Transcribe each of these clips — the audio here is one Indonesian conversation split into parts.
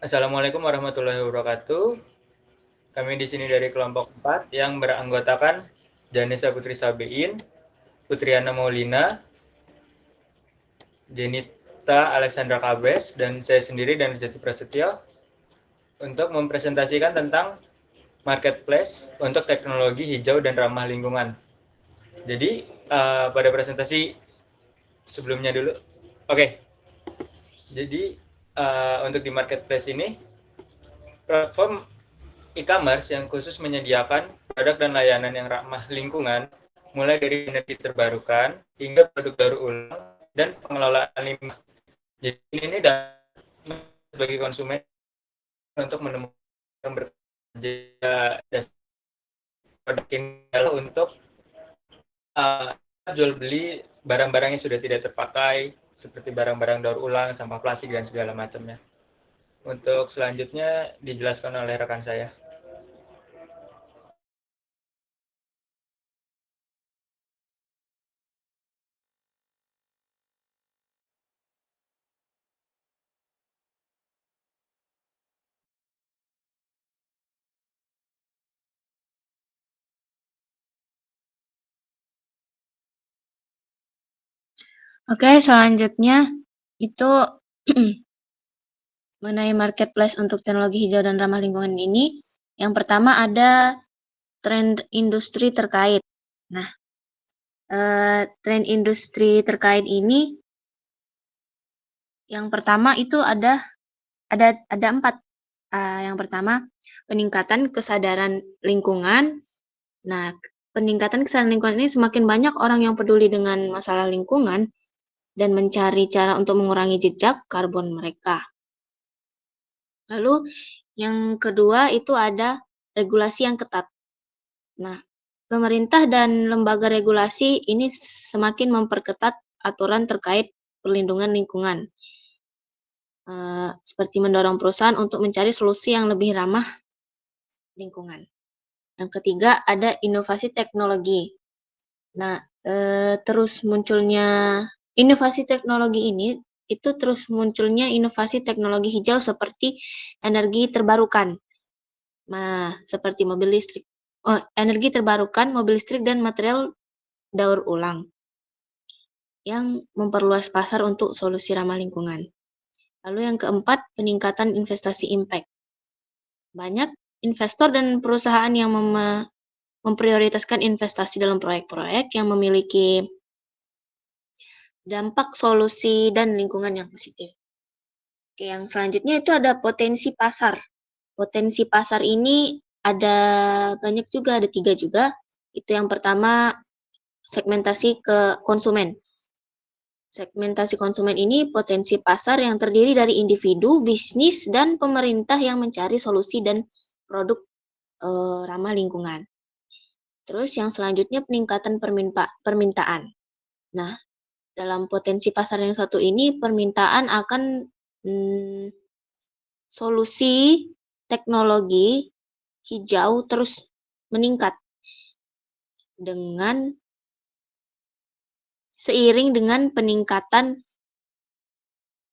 Assalamualaikum warahmatullahi wabarakatuh. Kami di sini dari kelompok 4 yang beranggotakan Janesa Putri Sabein, Putriana Maulina, Jenita Alexandra Kabes, dan saya sendiri dan Jati Prasetyo untuk mempresentasikan tentang marketplace untuk teknologi hijau dan ramah lingkungan. Jadi pada presentasi sebelumnya dulu. Oke. Jadi untuk di marketplace ini platform e-commerce yang khusus menyediakan produk dan layanan yang ramah lingkungan, mulai dari energi terbarukan hingga produk daur ulang dan pengelolaan limbah. Jadi ini bagi konsumen untuk menemukan berbagai produk tinggal untuk uh, jual beli barang-barang yang sudah tidak terpakai, seperti barang-barang daur ulang, sampah plastik dan segala macamnya. Untuk selanjutnya dijelaskan oleh rekan saya. Oke, selanjutnya itu mengenai marketplace untuk teknologi hijau dan ramah lingkungan ini. Yang pertama ada tren industri terkait. Nah, tren industri terkait ini yang pertama itu ada 4. Yang pertama, peningkatan kesadaran lingkungan. Nah, peningkatan kesadaran lingkungan ini semakin banyak orang yang peduli dengan masalah lingkungan dan mencari cara untuk mengurangi jejak karbon mereka. Lalu yang kedua itu ada regulasi yang ketat. Nah, pemerintah dan lembaga regulasi ini semakin memperketat aturan terkait perlindungan lingkungan. Seperti mendorong perusahaan untuk mencari solusi yang lebih ramah lingkungan. Yang ketiga ada inovasi teknologi. Nah, terus munculnya inovasi teknologi ini itu terus munculnya inovasi teknologi hijau seperti energi terbarukan. Nah, seperti mobil listrik. Energi terbarukan, mobil listrik dan material daur ulang yang memperluas pasar untuk solusi ramah lingkungan. Lalu yang keempat, peningkatan investasi impact. Banyak investor dan perusahaan yang memprioritaskan investasi dalam proyek-proyek yang memiliki dampak solusi dan lingkungan yang positif. Oke, yang selanjutnya itu ada potensi pasar. Potensi pasar ini ada banyak juga, ada 3 juga. Itu yang pertama, segmentasi ke konsumen. Segmentasi konsumen ini potensi pasar yang terdiri dari individu, bisnis, dan pemerintah yang mencari solusi dan produk ramah lingkungan. Terus yang selanjutnya peningkatan permintaan. Nah, dalam potensi pasar yang satu ini permintaan akan solusi teknologi hijau terus meningkat seiring dengan peningkatan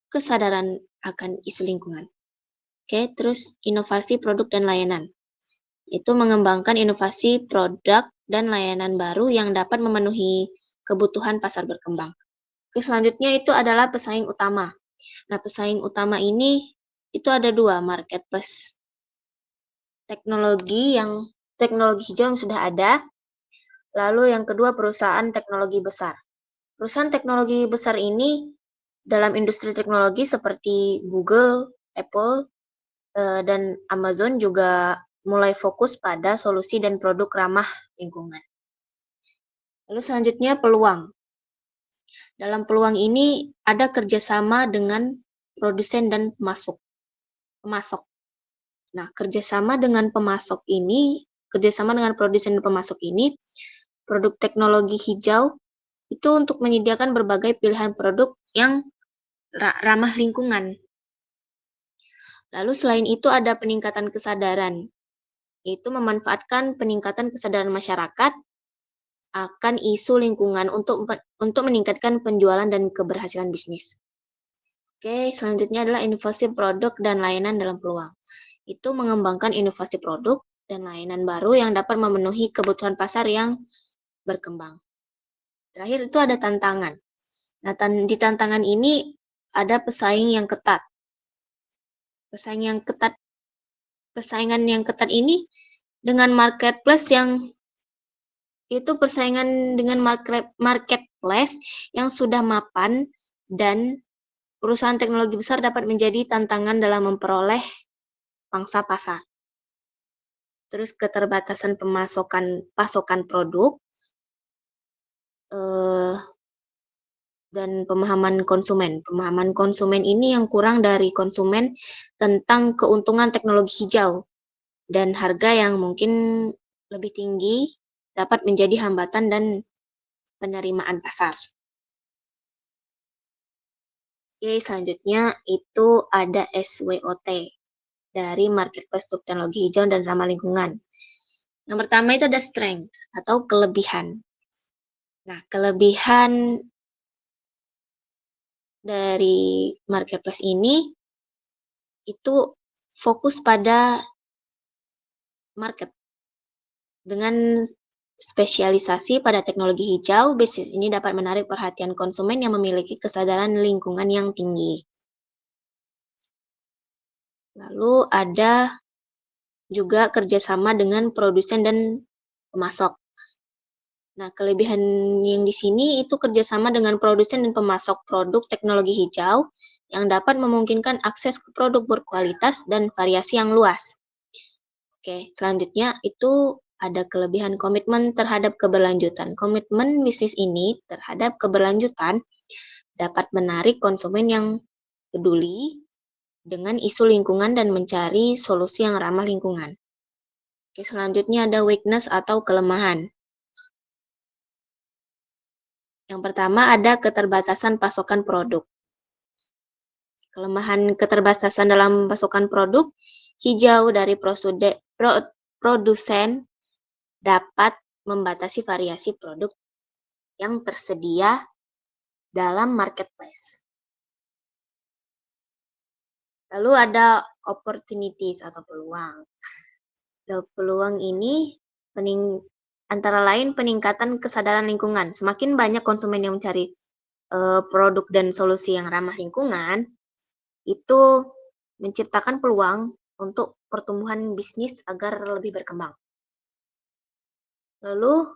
kesadaran akan isu lingkungan. Oke, terus inovasi produk dan layanan. Itu mengembangkan inovasi produk dan layanan baru yang dapat memenuhi kebutuhan pasar berkembang. Oke, selanjutnya itu adalah pesaing utama. Nah, pesaing utama ini itu ada 2, marketplace teknologi hijau yang sudah ada. Lalu yang kedua perusahaan teknologi besar. Perusahaan teknologi besar ini dalam industri teknologi seperti Google, Apple, dan Amazon juga mulai fokus pada solusi dan produk ramah lingkungan. Lalu selanjutnya peluang. Dalam peluang ini ada kerjasama dengan produsen dan pemasok. Nah, kerjasama dengan produsen dan pemasok ini, produk teknologi hijau itu untuk menyediakan berbagai pilihan produk yang ramah lingkungan. Lalu selain itu ada peningkatan kesadaran, yaitu memanfaatkan peningkatan kesadaran masyarakat akan isu lingkungan untuk meningkatkan penjualan dan keberhasilan bisnis. Oke, selanjutnya adalah inovasi produk dan layanan dalam peluang. Itu mengembangkan inovasi produk dan layanan baru yang dapat memenuhi kebutuhan pasar yang berkembang. Terakhir itu ada tantangan. Nah, di tantangan ini ada pesaing yang ketat. Persaingan yang ketat ini dengan marketplace yang itu persaingan dengan marketplace yang sudah mapan dan perusahaan teknologi besar dapat menjadi tantangan dalam memperoleh pangsa pasar. Terus keterbatasan pasokan produk dan pemahaman konsumen. Pemahaman konsumen ini yang kurang dari konsumen tentang keuntungan teknologi hijau dan harga yang mungkin lebih tinggi dapat menjadi hambatan dan penerimaan pasar. Oke, selanjutnya itu ada SWOT dari Marketplace untuk Teknologi Hijau dan Ramah Lingkungan. Yang pertama itu ada strength atau kelebihan. Nah, kelebihan dari Marketplace ini itu fokus pada market. Dengan spesialisasi pada teknologi hijau, bisnis ini dapat menarik perhatian konsumen yang memiliki kesadaran lingkungan yang tinggi. Lalu ada juga kerjasama dengan produsen dan pemasok. Nah, kelebihan yang di sini itu kerjasama dengan produsen dan pemasok produk teknologi hijau yang dapat memungkinkan akses ke produk berkualitas dan variasi yang luas. Oke, selanjutnya itu ada kelebihan komitmen terhadap keberlanjutan. Komitmen bisnis ini terhadap keberlanjutan dapat menarik konsumen yang peduli dengan isu lingkungan dan mencari solusi yang ramah lingkungan. Oke, selanjutnya ada weakness atau kelemahan. Yang pertama ada keterbatasan pasokan produk. Kelemahan keterbatasan dalam pasokan produk hijau dari produsen dapat membatasi variasi produk yang tersedia dalam marketplace. Lalu ada opportunities atau peluang. Peluang ini antara lain peningkatan kesadaran lingkungan. Semakin banyak konsumen yang mencari produk dan solusi yang ramah lingkungan, itu menciptakan peluang untuk pertumbuhan bisnis agar lebih berkembang. Lalu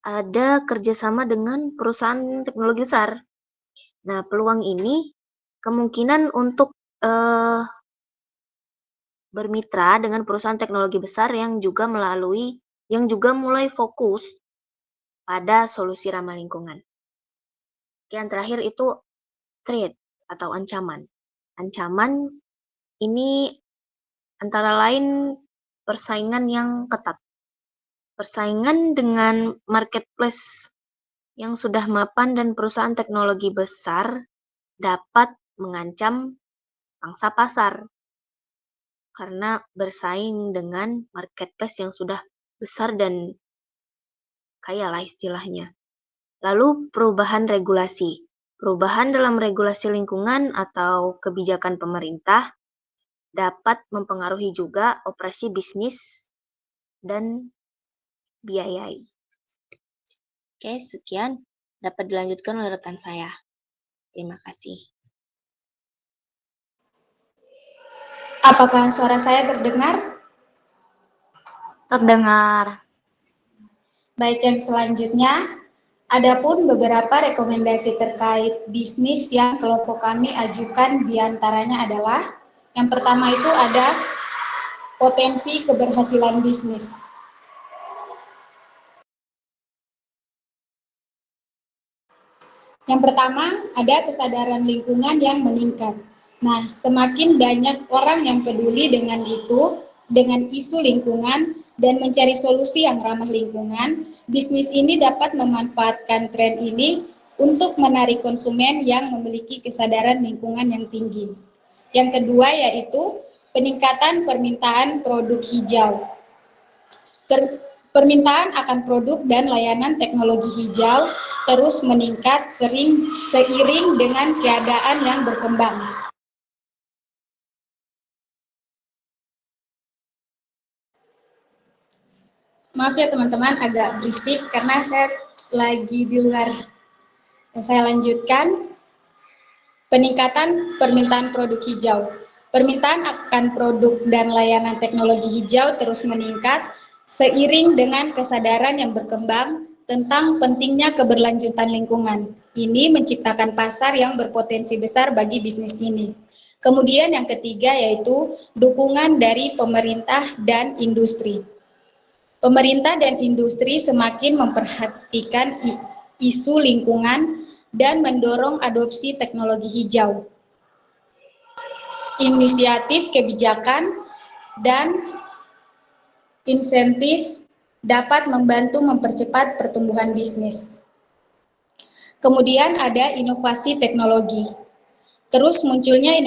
ada kerjasama dengan perusahaan teknologi besar. Nah, peluang ini kemungkinan untuk bermitra dengan perusahaan teknologi besar yang juga mulai fokus pada solusi ramah lingkungan. Yang terakhir itu threat atau ancaman. Ancaman ini antara lain persaingan yang ketat. Persaingan dengan marketplace yang sudah mapan dan perusahaan teknologi besar dapat mengancam pangsa pasar karena bersaing dengan marketplace yang sudah besar dan kaya lah istilahnya. Lalu perubahan regulasi. Perubahan dalam regulasi lingkungan atau kebijakan pemerintah dapat mempengaruhi juga operasi bisnis dan biayai. Oke, sekian dapat dilanjutkan oleh rekan saya. Terima kasih. Apakah suara saya terdengar? Terdengar. Baik, yang selanjutnya, adapun beberapa rekomendasi terkait bisnis yang kelompok kami ajukan diantaranya adalah, yang pertama itu ada potensi keberhasilan bisnis. Yang pertama, ada kesadaran lingkungan yang meningkat. Nah, semakin banyak orang yang peduli dengan isu lingkungan, dan mencari solusi yang ramah lingkungan, bisnis ini dapat memanfaatkan tren ini untuk menarik konsumen yang memiliki kesadaran lingkungan yang tinggi. Yang kedua yaitu peningkatan permintaan produk hijau. Permintaan akan produk dan layanan teknologi hijau terus meningkat seiring dengan keadaan yang berkembang. Maaf ya teman-teman, agak berisik karena saya lagi di luar. Saya lanjutkan. Peningkatan permintaan produk hijau. Permintaan akan produk dan layanan teknologi hijau terus meningkat seiring dengan kesadaran yang berkembang tentang pentingnya keberlanjutan lingkungan. Ini menciptakan pasar yang berpotensi besar bagi bisnis ini. Kemudian yang ketiga yaitu dukungan dari pemerintah dan industri. Pemerintah dan industri semakin memperhatikan isu lingkungan dan mendorong adopsi teknologi hijau. Inisiatif kebijakan dan insentif dapat membantu mempercepat pertumbuhan bisnis. Kemudian ada inovasi teknologi. Terus munculnya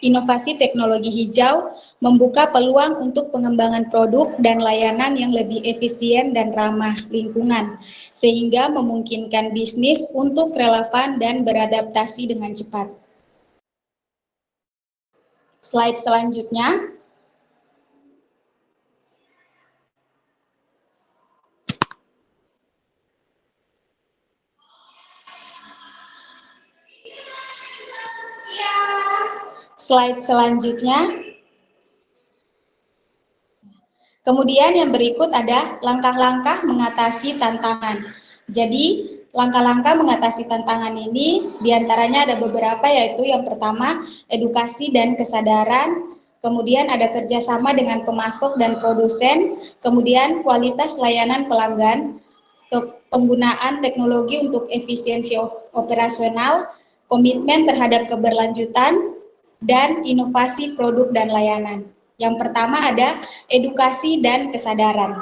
inovasi teknologi hijau membuka peluang untuk pengembangan produk dan layanan yang lebih efisien dan ramah lingkungan, sehingga memungkinkan bisnis untuk relevan dan beradaptasi dengan cepat. Slide selanjutnya. Slide selanjutnya. Kemudian yang berikut ada langkah-langkah mengatasi tantangan. Jadi, langkah-langkah mengatasi tantangan ini diantaranya ada beberapa, yaitu yang pertama, edukasi dan kesadaran, kemudian ada kerjasama dengan pemasok dan produsen, kemudian kualitas layanan pelanggan, penggunaan teknologi untuk efisiensi operasional, komitmen terhadap keberlanjutan, dan inovasi produk dan layanan. Yang pertama ada edukasi dan kesadaran.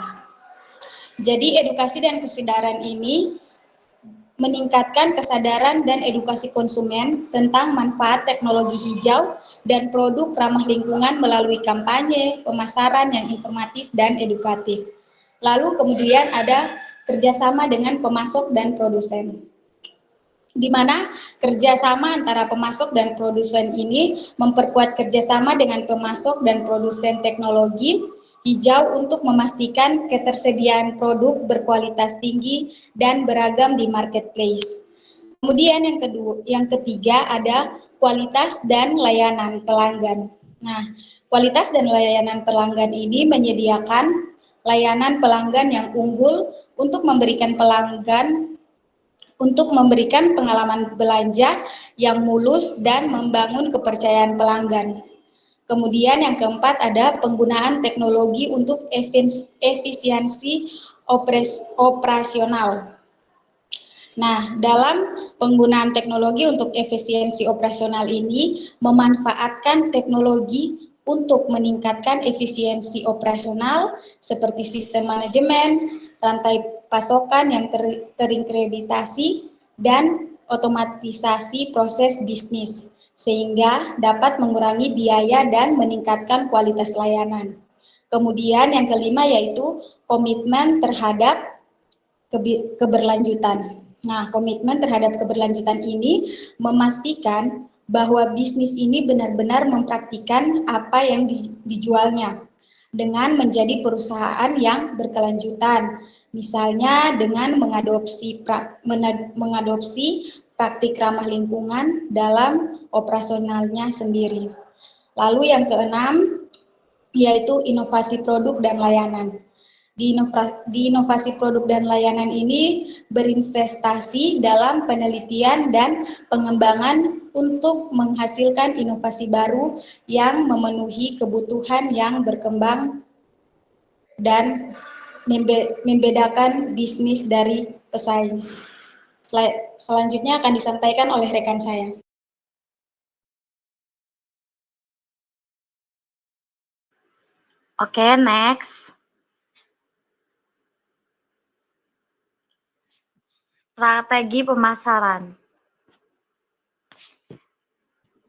Jadi edukasi dan kesadaran ini meningkatkan kesadaran dan edukasi konsumen tentang manfaat teknologi hijau dan produk ramah lingkungan melalui kampanye, pemasaran yang informatif dan edukatif. Lalu kemudian ada kerjasama dengan pemasok dan produsen, di mana kerjasama antara pemasok dan produsen ini memperkuat kerjasama dengan pemasok dan produsen teknologi hijau untuk memastikan ketersediaan produk berkualitas tinggi dan beragam di marketplace. Kemudian yang ketiga ada kualitas dan layanan pelanggan. Nah, kualitas dan layanan pelanggan ini menyediakan layanan pelanggan yang unggul untuk memberikan pengalaman belanja yang mulus dan membangun kepercayaan pelanggan. Kemudian yang keempat ada penggunaan teknologi untuk efisiensi operasional. Nah, dalam penggunaan teknologi untuk efisiensi operasional ini memanfaatkan teknologi untuk meningkatkan efisiensi operasional seperti sistem manajemen, rantai pasokan yang terintegrasi, dan otomatisasi proses bisnis, sehingga dapat mengurangi biaya dan meningkatkan kualitas layanan. Kemudian yang kelima yaitu komitmen terhadap keberlanjutan. Nah, komitmen terhadap keberlanjutan ini memastikan bahwa bisnis ini benar-benar mempraktikkan apa yang dijualnya dengan menjadi perusahaan yang berkelanjutan. Misalnya dengan mengadopsi praktik ramah lingkungan dalam operasionalnya sendiri. Lalu yang keenam yaitu inovasi produk dan layanan. Di inovasi produk dan layanan ini berinvestasi dalam penelitian dan pengembangan untuk menghasilkan inovasi baru yang memenuhi kebutuhan yang berkembang dan membedakan bisnis dari pesaing. Slide selanjutnya akan disampaikan oleh rekan saya. Oke, next. Strategi pemasaran.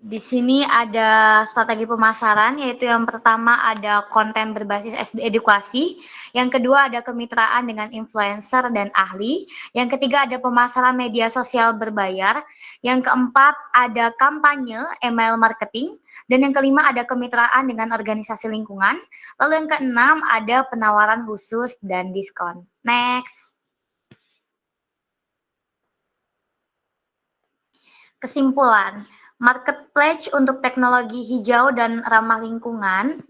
Di sini ada strategi pemasaran, yaitu yang pertama ada konten berbasis edukasi, yang kedua ada kemitraan dengan influencer dan ahli, yang ketiga ada pemasaran media sosial berbayar, yang keempat ada kampanye email marketing, dan yang kelima ada kemitraan dengan organisasi lingkungan, lalu yang keenam ada penawaran khusus dan diskon. Next. Kesimpulan, marketplace untuk teknologi hijau dan ramah lingkungan.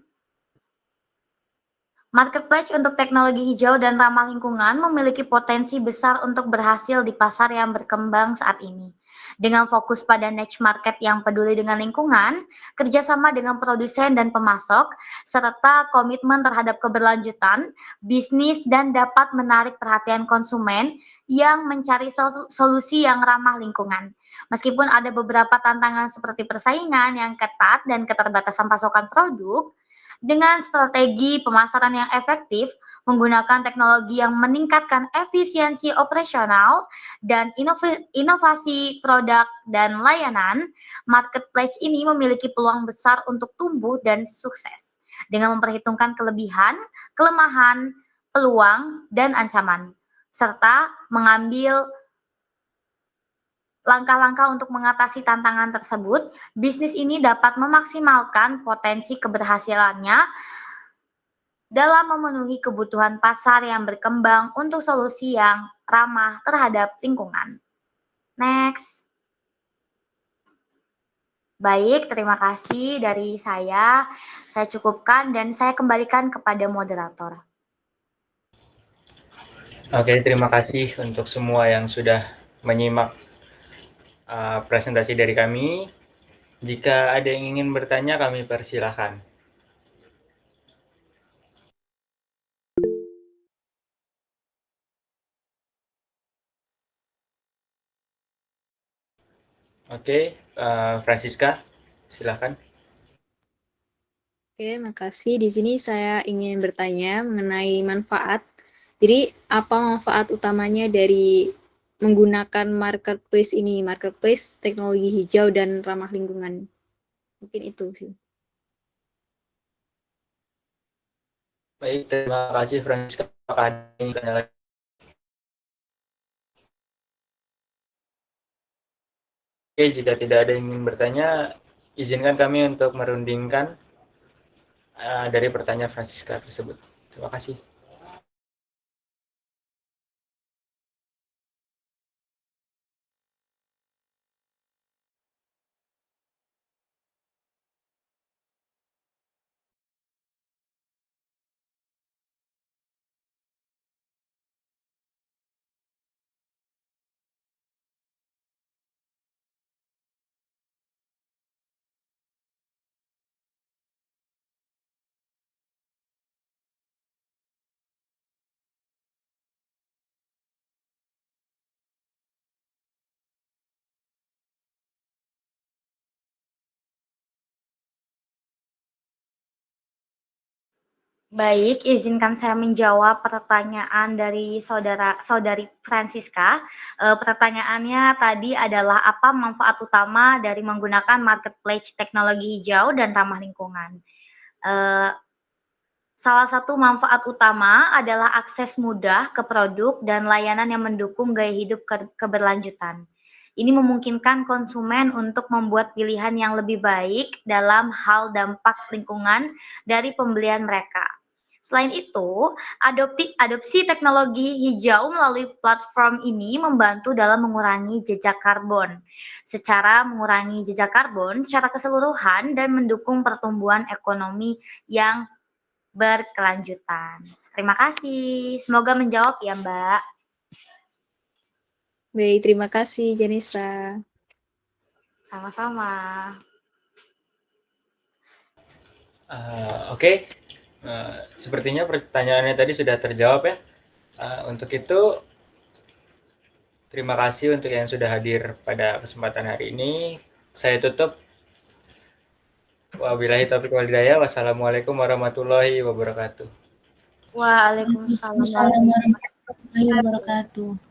Marketplace untuk teknologi hijau dan ramah lingkungan memiliki potensi besar untuk berhasil di pasar yang berkembang saat ini. Dengan fokus pada niche market yang peduli dengan lingkungan, kerjasama dengan produsen dan pemasok, serta komitmen terhadap keberlanjutan, bisnis dan dapat menarik perhatian konsumen yang mencari solusi yang ramah lingkungan. Meskipun ada beberapa tantangan seperti persaingan yang ketat dan keterbatasan pasokan produk, dengan strategi pemasaran yang efektif, menggunakan teknologi yang meningkatkan efisiensi operasional dan inovasi produk dan layanan, marketplace ini memiliki peluang besar untuk tumbuh dan sukses dengan memperhitungkan kelebihan, kelemahan, peluang, dan ancaman, serta mengambil langkah-langkah untuk mengatasi tantangan tersebut. Bisnis ini dapat memaksimalkan potensi keberhasilannya dalam memenuhi kebutuhan pasar yang berkembang untuk solusi yang ramah terhadap lingkungan. Next. Baik, terima kasih dari saya. Saya cukupkan dan saya kembalikan kepada moderator. Oke, terima kasih untuk semua yang sudah menyimak presentasi dari kami. Jika ada yang ingin bertanya, kami persilahkan. Oke, Francisca, silakan. Oke, makasih. Di sini saya ingin bertanya mengenai manfaat. Jadi, apa manfaat utamanya dari menggunakan marketplace ini, marketplace teknologi hijau dan ramah lingkungan? Mungkin itu sih. Baik, terima kasih Francisca. Apakah ada yang bertanya lagi? Oke, jika tidak ada yang ingin bertanya, izinkan kami untuk merundingkan dari pertanyaan Francisca tersebut. Terima kasih. Baik, izinkan saya menjawab pertanyaan dari saudari Francisca. Pertanyaannya tadi adalah apa manfaat utama dari menggunakan marketplace teknologi hijau dan ramah lingkungan. Salah satu manfaat utama adalah akses mudah ke produk dan layanan yang mendukung gaya hidup keberlanjutan. Ini memungkinkan konsumen untuk membuat pilihan yang lebih baik dalam hal dampak lingkungan dari pembelian mereka. Selain itu, adopsi teknologi hijau melalui platform ini membantu dalam mengurangi jejak karbon. Secara mengurangi jejak karbon secara keseluruhan dan mendukung pertumbuhan ekonomi yang berkelanjutan. Terima kasih. Semoga menjawab ya, Mbak. Baik, terima kasih Janisa. Sama-sama. Oke. Sepertinya pertanyaannya tadi sudah terjawab ya. Untuk itu, terima kasih untuk yang sudah hadir pada kesempatan hari ini. Saya tutup. Wabillahi taufiq wal hidayah. Wassalamualaikum warahmatullahi wabarakatuh. Waalaikumsalam Assalamualaikum warahmatullahi wabarakatuh.